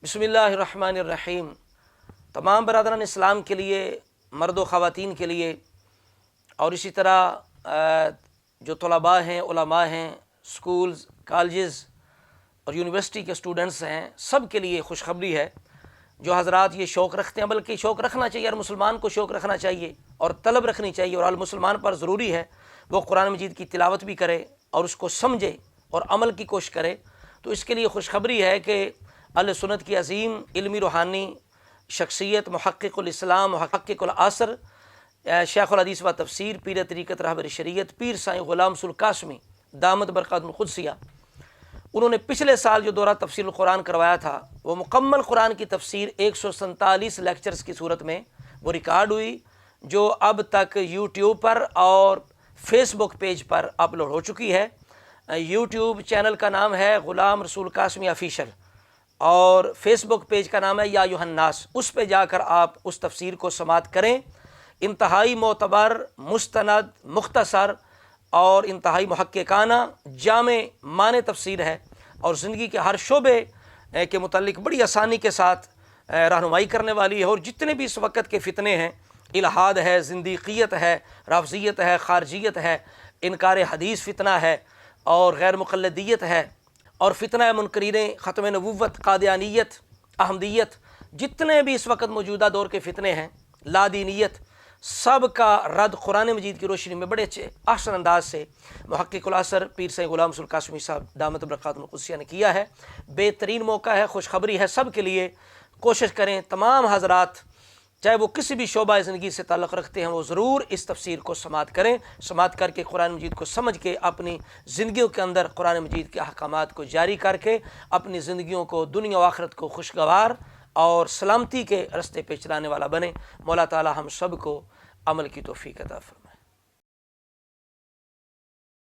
बिस्मिल्लाहिर्रहमानिर्रहीम। तमाम बरादरान इस्लाम के लिए, मर्द व ख़वातीन के लिए और इसी तरह जो तलबा हैं, उलमा हैं, स्कूल्स, कॉलेजेस और यूनिवर्सिटी के स्टूडेंट्स हैं, सब के लिए खुशखबरी है। जो हज़रात ये शौक़ रखते हैं, बल्कि शौक़ रखना चाहिए, हर मुसलमान को शौक़ रखना चाहिए और तलब रखनी चाहिए, और हर मुसलमान पर ज़रूरी है वो कुरान मजीद की तिलावत भी करे और उसको समझे और अमल की कोशिश करे। तो इसके लिए खुशखबरी है कि अहले सुन्नत की अज़ीम इल्मी रूहानी शख्सियत मुहक्किकुल इस्लाम मुहक्किकुल असर शेखुल हदीस व तफसीर पीर तरीक़त रहबर शरीयत पीर साईं ग़ुलाम सुल कासमी दामत बरक़ातुल क़ुद्सिया, उन्होंने पिछले साल जो दौरा तफसीरुल कुरान करवाया था, वो मुकम्मल कुरान की तफसीर 147 लेक्चर्स की सूरत में वो रिकॉर्ड हुई, जो अब तक यूट्यूब पर और फेसबुक पेज पर अपलोड हो चुकी है। यूट्यूब चैनल का नाम है ग़ुलाम रसूल कासमी ऑफिशियल और फेसबुक पेज का नाम है या युहन्नास। उस पे जाकर आप उस तफसीर को समात करें। इंतहाई मोतबर, मुस्तनद, मुख्तसर और इंतहाई मुहक्किकाना जामे माने तफसीर है और ज़िंदगी के हर शोबे के मुतल्लिक़ बड़ी आसानी के साथ रहनुमाई करने वाली है। और जितने भी इस वक्त के फ़ितने हैं, इल्हाद है, ज़िंदीक़ियत है, राफ़ज़ियत है, ख़ारजियत है, इनकार हदीस फ़ितना है और गैर मुक़ल्लिदियत है और फ़ितना मुनकरीन ख़त्म नबुव्वत, क़ादियानियत, अहमदियत, जितने भी इस वक्त मौजूदा दौर के फ़ितने हैं, लादीनियत, सब का रद्द कुरान मजीद की रोशनी में बड़े अच्छे अहसन अंदाज से मुहक्किकुल असर पीर साईं ग़ुलाम रसूल कासमी साहब दामत बरक़ातुल क़ुद्सिया ने किया है। बेहतरीन मौका है, खुशखबरी है सब के लिए। कोशिश करें तमाम हज़रात, चाहे वो किसी भी शोबा ज़िंदगी से ताल्लुक़ रखते हैं, वो ज़रूर इस तफसीर को समात करें। समात करके कुरान मजीद को समझ के अपनी ज़िंदगियों के अंदर कुरान मजीद के अहकामात को जारी करके अपनी ज़िंदगियों को, दुनिया व आखिरत को खुशगवार और सलामती के रस्ते पे चलाने वाला बने। मौला ताला हम सब को अमल की तौफ़ीक़ अता फ़रमाए।